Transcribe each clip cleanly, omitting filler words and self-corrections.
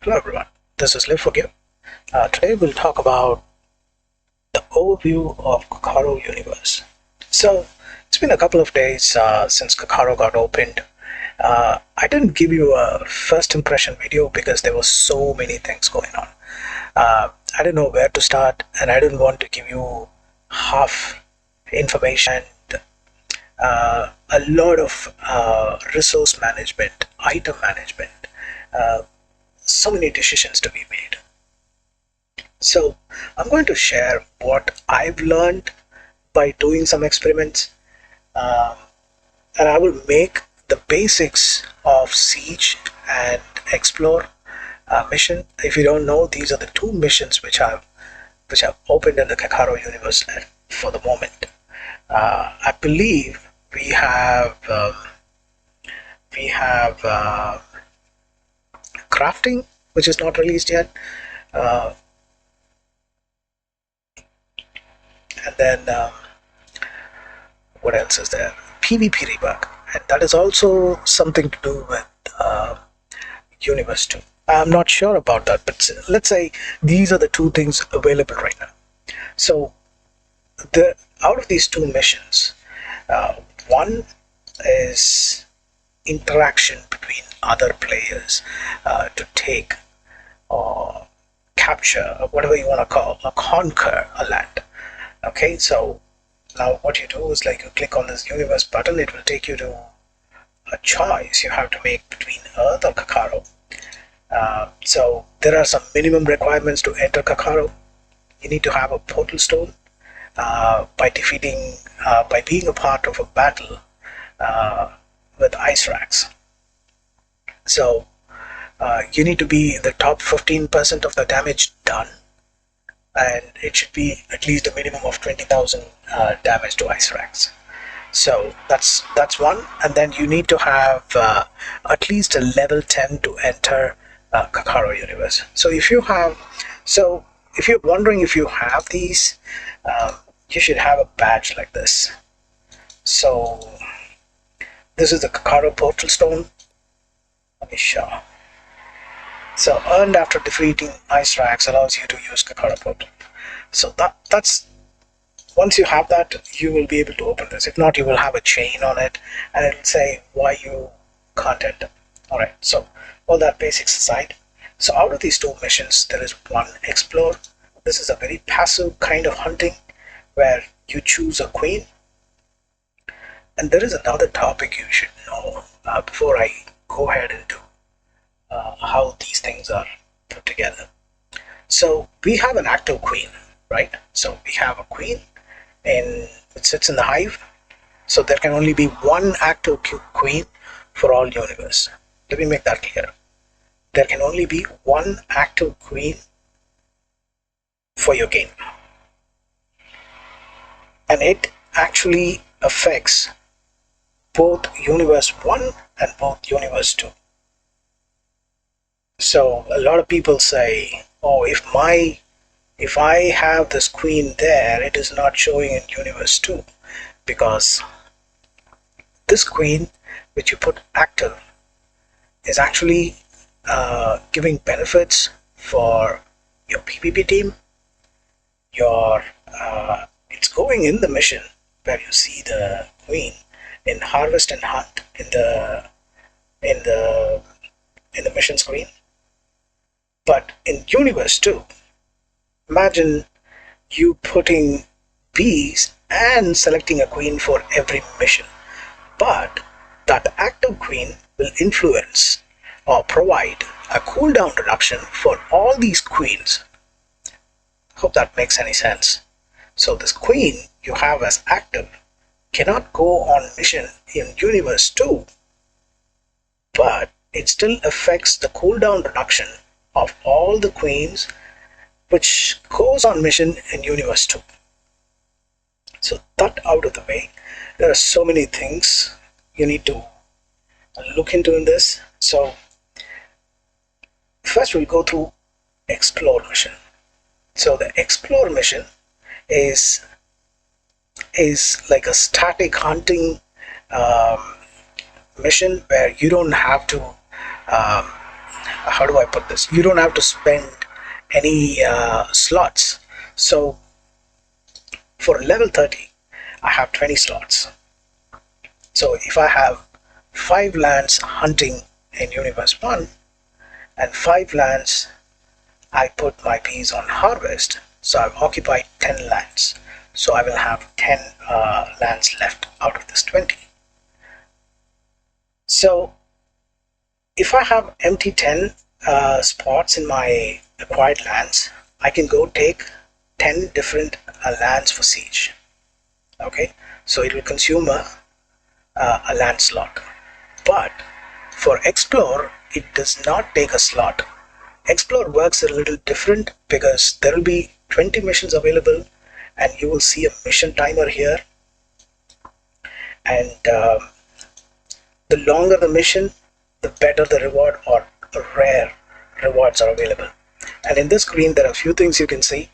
Hello everyone, this is Live Forgive. Today we'll talk about the overview of Kakaro universe. So it's been a couple of days since Kakaro got opened. I didn't give you a first impression video because there were so many things going on. I didn't know where to start, and I didn't want to give you half information and a lot of resource management, item management, uh, so many decisions to be made. So I'm going to share what I've learned by doing some experiments, um, and I will make the basics of Siege and Explore mission. If you don't know, these are the two missions which I've opened in the Kakaro universe for the moment. I believe we have crafting, which is not released yet. Uh, and then what else is there? PvP rebug, and that is also something to do with Universe 2. I'm not sure about that, but let's say these are the two things available right now. So, the out of these two missions, uh, one is interaction between other players to take or capture, or whatever you want to call, or conquer a land. Okay, so now what you do is, like, you click on this universe button, it will take you to a choice you have to make between Earth or Kakaro. So there are some minimum requirements to enter Kakaro. You need to have a portal stone by being a part of a battle uh, with ice racks. So you need to be in the top 15% of the damage done, and it should be at least a minimum of 20,000 damage to ice racks. So that's one, and then you need to have at least a level 10 to enter Kakaro universe. So if you're wondering if you have these, you should have a badge like this. So this is the Kakaro portal stone. Let me show. So earned after defeating ice racks allows you to use Kakaro portal. So that's once you have that, you will be able to open this. If not, you will have a chain on it, and it'll say why you can't enter. All right. So all that basics aside, so out of these two missions, there is one explore. This is a very passive kind of hunting where you choose a queen. And there is another topic you should know before I go ahead into how these things are put together. So we have an active queen, right? So we have a queen, and it sits in the hive. So there can only be one active queen for all universe. Let me make that clear. There can only be one active queen for your game, and it actually affects both universe 1 and both universe 2. So a lot of people say, oh, if I have this queen there, it is not showing in universe 2, because this queen which you put active is actually giving benefits for your PvP team. It's going in the mission where you see the queen in harvest and hunt in the mission screen. But in universe 2, imagine you putting bees and selecting a queen for every mission. But that active queen will influence or provide a cooldown reduction for all these queens. Hope that makes any sense. So this queen you have as active cannot go on mission in universe 2, but it still affects the cooldown reduction of all the queens which goes on mission in universe 2. So that out of the way, there are so many things you need to look into in this. So first we'll go through explore mission. So the explore mission is like a static hunting mission where you don't have to how do I put this? You don't have to spend any slots. So for level 30, I have 20 slots. So if I have 5 lands hunting in Universe 1 and 5 lands I put my bees on harvest, so I've occupied 10 lands. So I will have 10 lands left out of this 20. So if I have empty 10 spots in my acquired lands, I can go take 10 different lands for siege. Okay, so it will consume a land slot. But for explore, it does not take a slot. Explore works a little different because there will be 20 missions available and you will see a mission timer here, and the longer the mission, the better the reward or rare rewards are available. And in this screen there are a few things you can see.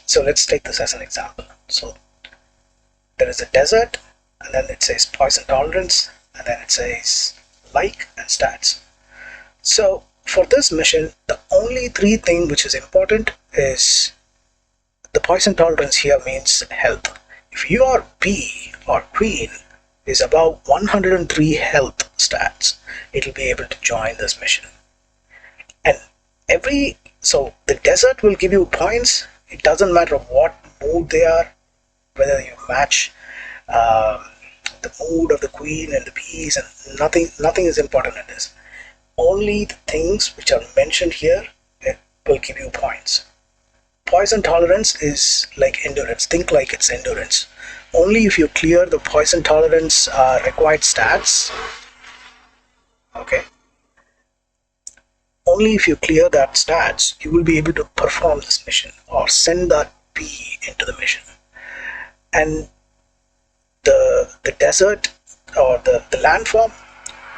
So let's take this as an example. So there is a desert, and then it says poison tolerance, and then it says like and stats. So for this mission, the only 3 thing which is important is the poison tolerance here means health. If your bee or queen is above 103 health stats, it will be able to join this mission. And so the desert will give you points. It doesn't matter what mood they are, whether you match the mood of the queen and the bees, and nothing is important in this. Only the things which are mentioned here will give you points. Poison tolerance is like endurance. Think like it's endurance. Only if you clear the poison tolerance required stats, okay, only if you clear that stats, you will be able to perform this mission or send that bee into the mission. And the desert or the landform,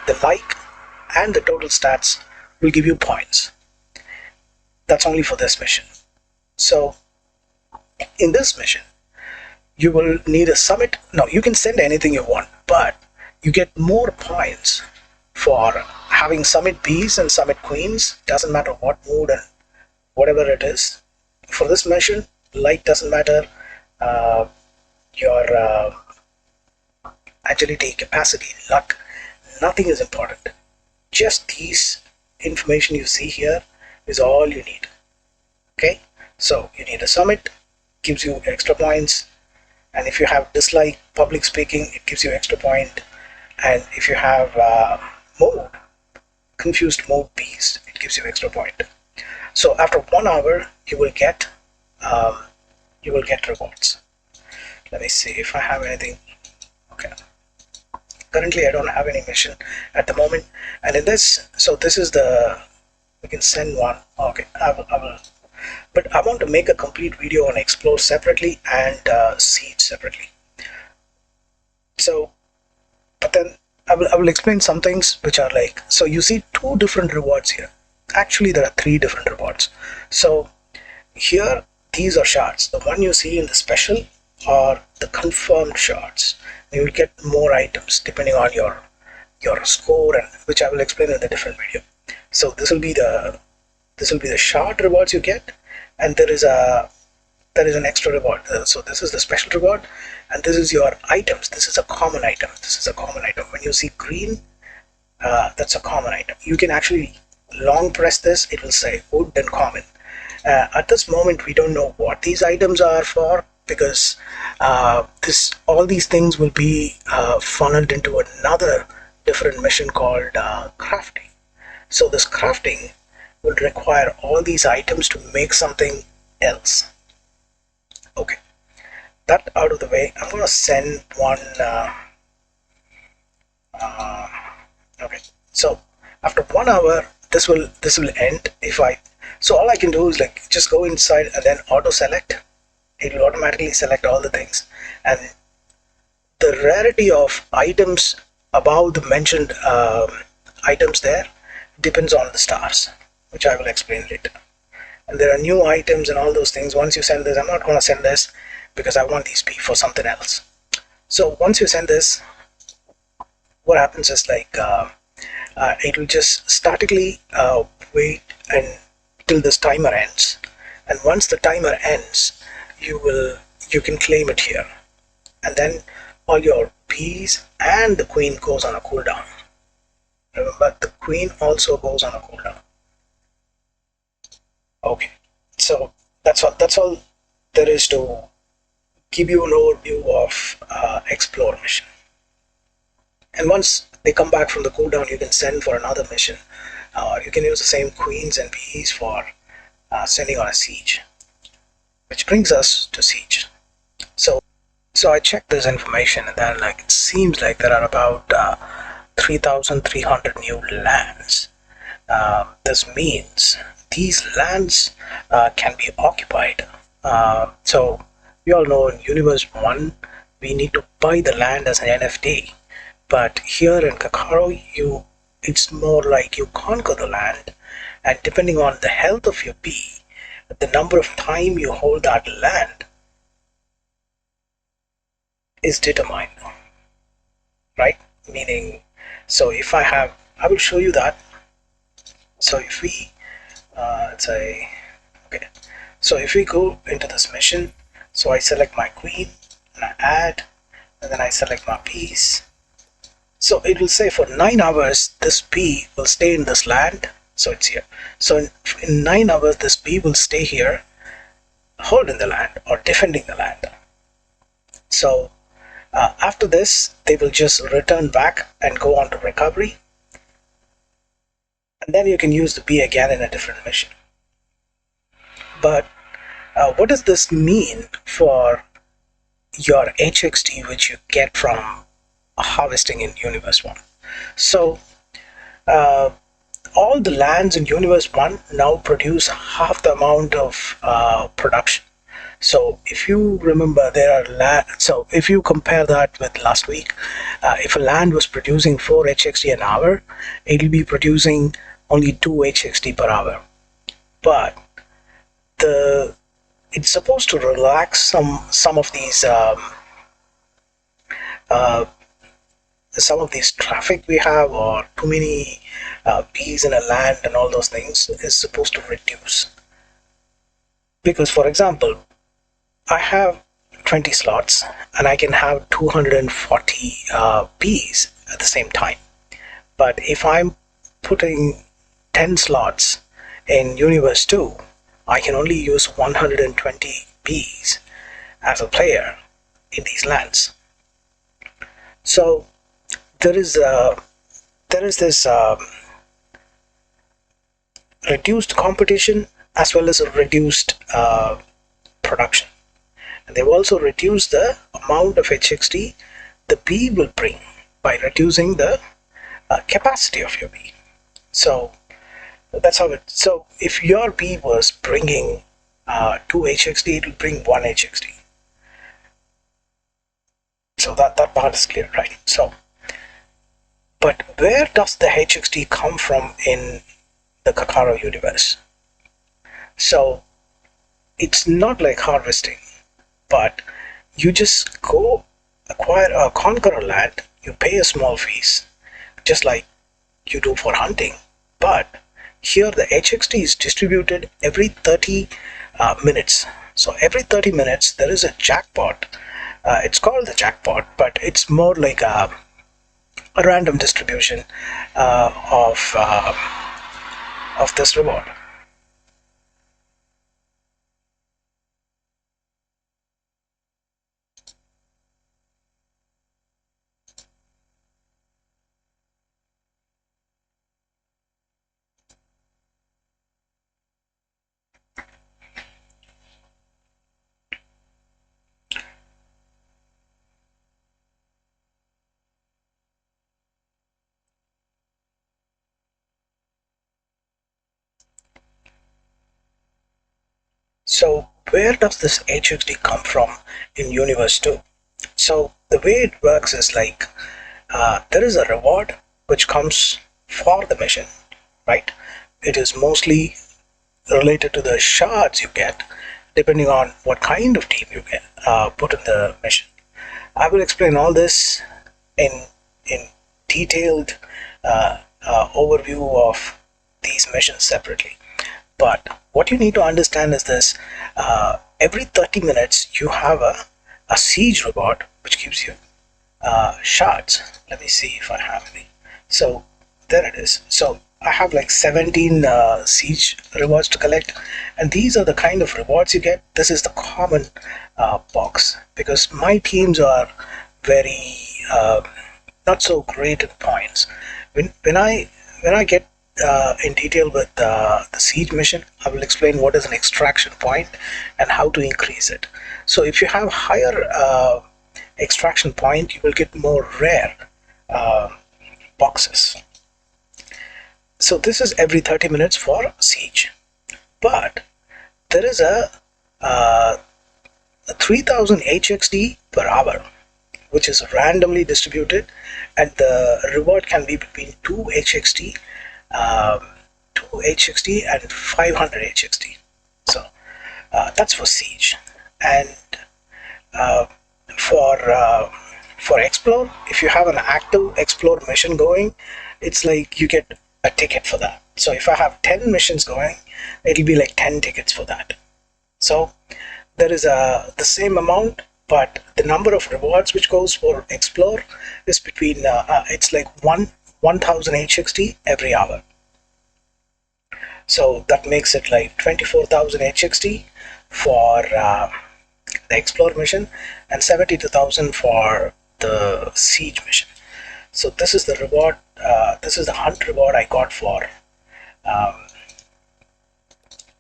the like, and the total stats will give you points. That's only for this mission. So in this mission, you will need a summit. Now you can send anything you want, but you get more points for having summit bees and summit queens. Doesn't matter what mood and whatever it is. For this mission, light doesn't matter. Your agility, capacity, luck, nothing is important. Just these information you see here is all you need. Okay, so you need a summit, gives you extra points, and if you have dislike public speaking, it gives you extra point, and if you have mode, confused mode beast, it gives you extra point. So after 1 hour, you will get rewards. Let me see if I have anything. Okay. Currently, I don't have any mission at the moment, and in this, so this is we can send one. Okay, I will, but I want to make a complete video on explore separately and siege separately. So, but then I will explain some things which are like, so you see 2 different rewards here. Actually, there are 3 different rewards. So here, these are shards. The one you see in the special are the confirmed shards. You will get more items depending on your score, and which I will explain in the different video. So this will be the shard rewards you get, and there is an extra reward. So this is the special reward, and this is your items. This is a common item. This is a common item. When you see green, that's a common item. You can actually long press this. It will say wood and common. At this moment, we don't know what these items are for, because all these things will be funneled into another different mission called crafting. So this crafting will require all these items to make something else. Okay, that out of the way, I'm going to send one. Okay, so after 1 hour, this will end. So all I can do is like just go inside and then auto select. It will automatically select all the things, and the rarity of items above the mentioned items there depends on the stars, which I will explain later. And there are new items and all those things. Once you send this, I'm not going to send this because I want these be for something else. So once you send this, what happens is like it will just statically wait until this timer ends, and once the timer ends, you can claim it here, and then all your P's and the queen goes on a cooldown. Remember, the queen also goes on a cooldown. Okay, so that's all there is to give you an overview of explore mission. And once they come back from the cooldown, you can send for another mission, or you can use the same queens and P's for sending on a siege, which brings us to siege. So I checked this information, and then it seems like there are about 3,300 new lands. This means these lands can be occupied. So we all know in Universe 1 we need to buy the land as an NFT, but here in Kakaro it's more like you conquer the land, and depending on the health of your P, the number of time you hold that land is determined, right? Meaning, so if I will show you that. So if we say, okay, so if we go into this mission, so I select my queen and I add, and then I select my piece. So it will say for 9 hours this P will stay in this land, so it's here. So in 9 hours this P will stay here, holding the land or defending the land. So after this they will just return back and go on to recovery, and then you can use the P again in a different mission. But what does this mean for your HXT which you get from harvesting in Universe 1? So all the lands in Universe 1 now produce half the amount of production. So if you remember, so if you compare that with last week, if a land was producing 4 HXT an hour, it will be producing only 2 HXT per hour. But it's supposed to relax some of these traffic we have, or too many bees in a land and all those things is supposed to reduce. Because for example, I have 20 slots and I can have 240 bees at the same time. But if I'm putting 10 slots in Universe 2, I can only use 120 bees as a player in these lands. So there is this reduced competition as well as a reduced production, and they've also reduced the amount of HXT the bee will bring by reducing the capacity of your bee. So that's how it. So if your bee was bringing 2 HXT, it will bring 1 HXT. So that part is clear, right? So, but where does the HXT come from in the Kakaro universe? So it's not like harvesting, but you just go acquire a conqueror land, you pay a small fees, just like you do for hunting. But here the HXT is distributed every 30 minutes. So every 30 minutes there is a jackpot. It's called the jackpot, but it's more like a random distribution of this reward. So where does this HXD come from in Universe 2? So the way it works is like there is a reward which comes for the mission, right? It is mostly related to the shards you get depending on what kind of team you get put in the mission. I will explain all this in detailed overview of these missions separately. But what you need to understand is this: every 30 minutes you have a siege reward which gives you shards. Let me see if I have any. So there it is. So I have like 17 siege rewards to collect, and these are the kind of rewards you get. This is the common box, because my teams are very not so great at points. When I get in detail with the siege mission, I will explain what is an extraction point and how to increase it. So if you have higher extraction point, you will get more rare uh, boxes. So this is every 30 minutes for siege. But there is a 3000 HXD per hour, which is randomly distributed, and the reward can be between 2 HXD, 2 HXD and 500 HXD. So that's for siege. And uh, for explore, if you have an active explore mission going, it's like you get a ticket for that. So if I have 10 missions going, it'll be like 10 tickets for that. So there is the same amount, but the number of rewards which goes for explore is between it's like 1000 HXD every hour. So that makes it like 24,000 HXD for the explore mission, and 72,000 for the siege mission. So this is the reward. This is the hunt reward um,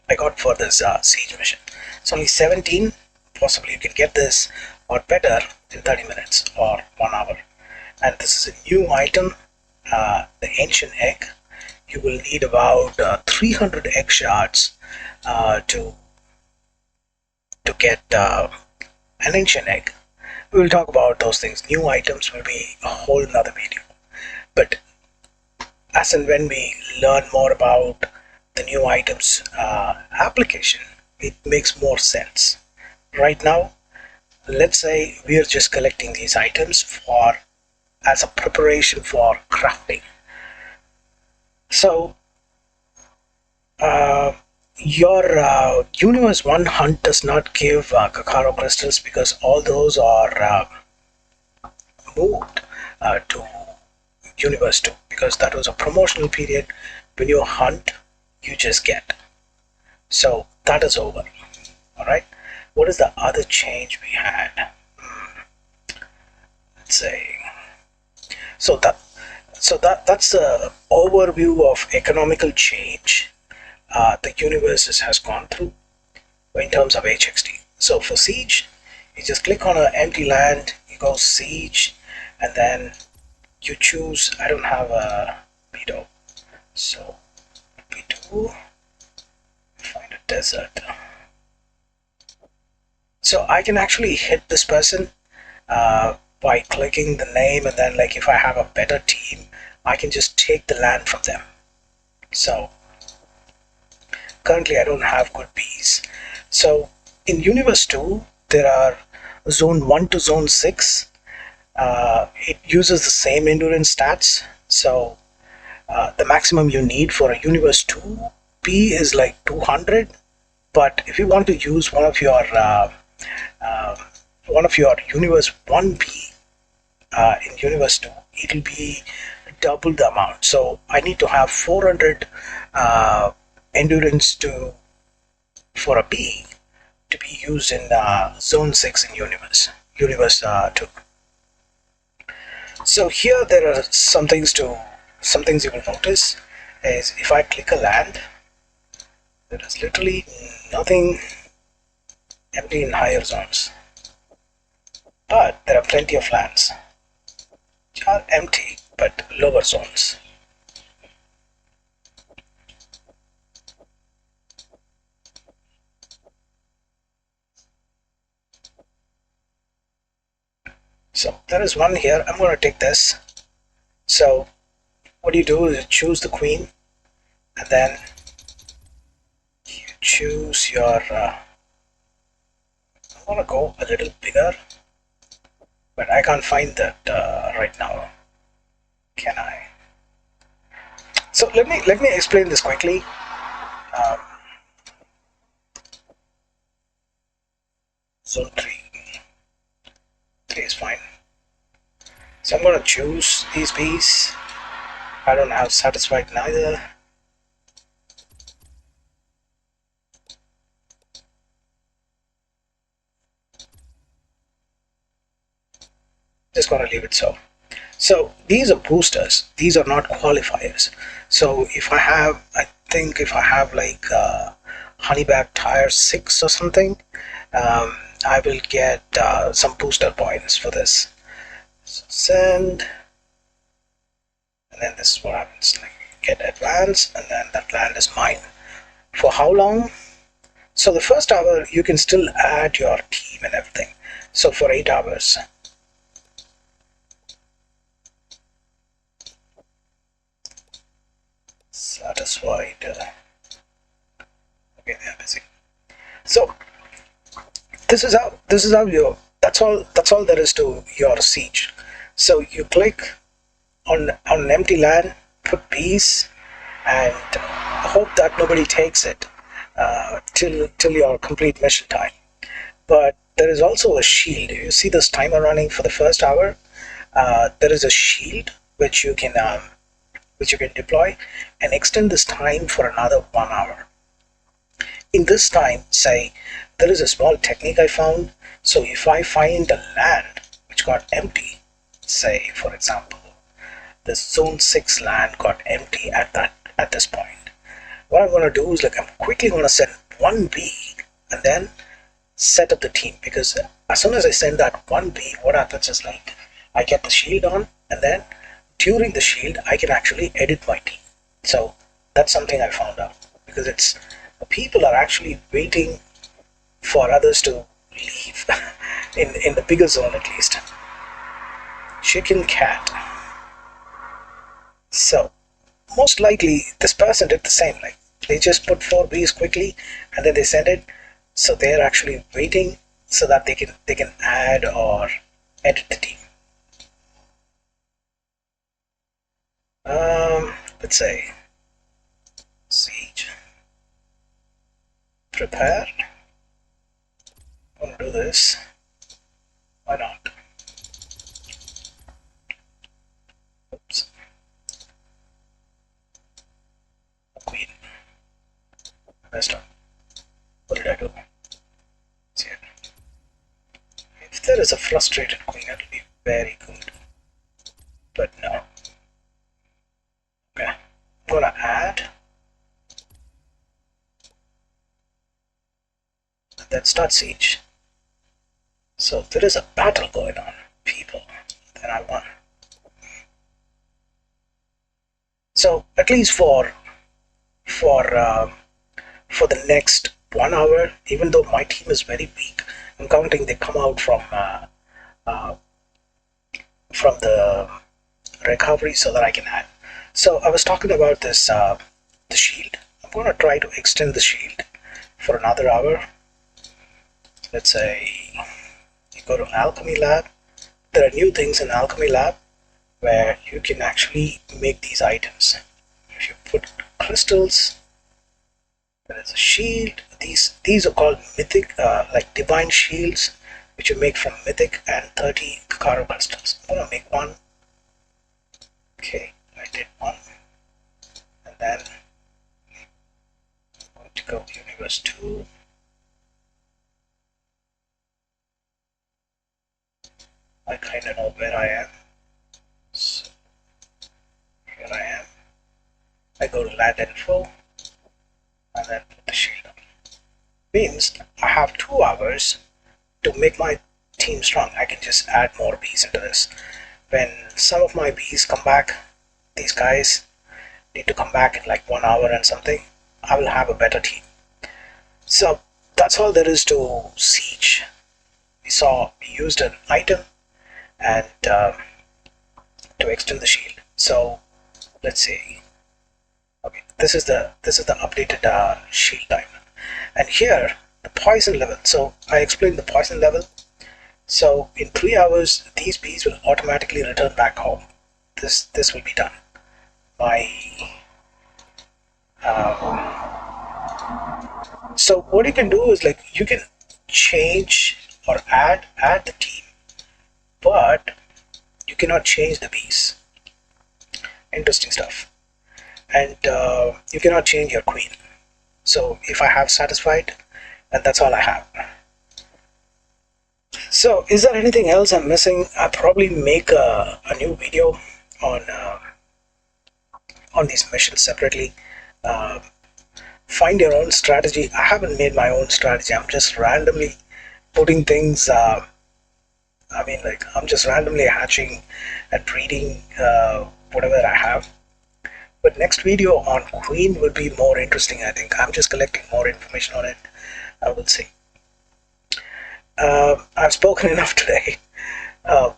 I got for this siege mission. It's only 17. Possibly you can get this or better in 30 minutes or 1 hour. And this is a new item, the ancient egg. You will need about 300 egg shards to get an ancient egg. We will talk about those things. New items will be a whole nother video. But as and when we learn more about the new items application, it makes more sense. Right now, let's say we are just collecting these items for as a preparation for crafting. So your Universe 1 hunt does not give Kakaro crystals, because all those are moved to Universe 2, because that was a promotional period. When you hunt, you just get. So that is over. Alright. What is the other change we had? Let's say. That's the overview of economical change the universe has gone through in terms of HXD. So for siege, you just click on an empty land, you go siege, and then you choose. I don't have a pedo, so P2, find a desert. So I can actually hit this person by clicking the name, and then like if I have a better team, I can just take the land from them. So currently I don't have good bees. So in Universe 2, there are Zone 1 to Zone 6. It uses the same endurance stats. So the maximum you need for a Universe 2 B is like 200. But if you want to use one of your Universe 1B in Universe 2, it will be double the amount. So I need to have 400 endurance for a B to be used in Zone 6 in Universe 2. So here there are some things you will notice is if I click a land, there is literally nothing empty in higher zones, but there are plenty of lands which are empty but lower zones. So there is one here. I'm going to take this. So what you do is you choose the queen, and then you choose your I'm going to go a little bigger, but I can't find that right now. Can I? So let me explain this quickly. Um, zone 3 is fine. So I'm going to choose these bees. I don't have satisfied neither. Just going to leave it so. So these are boosters. These are not qualifiers. So if I have, I think if I have like Honeybag Tire 6 or something, I will get some booster points for this. So send, and then this is what happens. Like get advance, and then that land is mine. For how long? So the first hour you can still add your team and everything. So for 8 hours. Satisfied. Okay, they're busy. So this is how you. That's all there is to your siege. So you click on an empty land, put bees, and hope that nobody takes it till your complete mission time. But there is also a shield. You see this timer running for the first hour. There is a shield which you can deploy and extend this time for another 1 hour. In this time, say there is a small technique I found. So if I find a land which got empty, say for example, the zone 6 land got empty at this point. What I'm gonna do is like I'm quickly gonna send one bee and then set up the team, because as soon as I send that one bee, what happens is like I get the shield on, and then during the shield I can actually edit my team. So that's something I found out, because it's people are actually waiting for others to leave in the bigger zone at least. Chicken cat. So most likely this person did the same. Like they just put 4 bees quickly and then they send it. So they're actually waiting so that they can add or edit the team. Let's say siege. Prepare. I'm gonna do this. Why not? Oops. Queen. Messed up. What did I do? See it. If there is a frustrated queen, it'll be very good. But no. Okay. I'm gonna add. And then start siege. So there is a battle going on, people. Then I won. So at least for for the next 1 hour, even though my team is very weak, I'm counting they come out uh, from the recovery so that I can add. So I was talking about this the shield. I'm going to try to extend the shield for another hour. Let's say you go to Alchemy Lab. There are new things in Alchemy Lab where you can actually make these items. If you put crystals, there is a shield. These are called mythic, like divine shields, which you make from mythic and 30 Kakaro crystals. I'm gonna make one. Okay, I did one, and then I'm going to go to Universe 2. I kind of know where I am. So here I am. I go to land info and then put the shield on. Means I have 2 hours to make my team strong. I can just add more bees into this. When some of my bees come back, these guys need to come back in like 1 hour and something, I will have a better team. So that's all there is to siege. We used an item and to extend the shield. So let's see. Okay, this is the updated shield time, and here the poison level. So I explained the poison level. So in 3 hours, these bees will automatically return back home. This will be done. My So what you can do is like you can change or add the team, but you cannot change the piece. Interesting stuff. And you cannot change your queen. So if I have satisfied, and that's all I have. So is there anything else I'm missing? I'll probably make a new video on these missions separately. Uh, Find your own strategy. I haven't made my own strategy. I'm just randomly putting things. Like I'm just randomly hatching and breeding whatever I have. But next video on Queen will be more interesting. I think I'm just collecting more information on it. I will see. I've spoken enough today. Uh,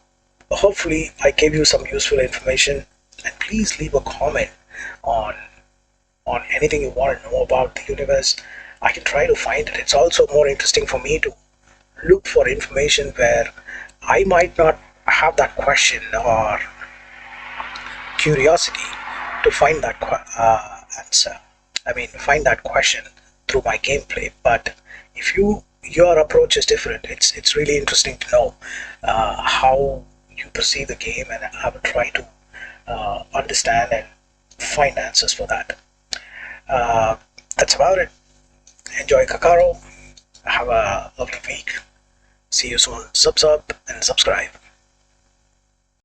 Hopefully, I gave you some useful information. And please leave a comment on anything you want to know about the universe. I can try to find it. It's also more interesting for me to look for information where I might not have that question or curiosity to find that answer. I mean, find that question through my gameplay. But if your approach is different, it's really interesting to know how you perceive the game, and I will try to understand and find answers for that. Uh, that's about it. Enjoy Kakaro. Have a lovely week. See you soon. Sub and subscribe.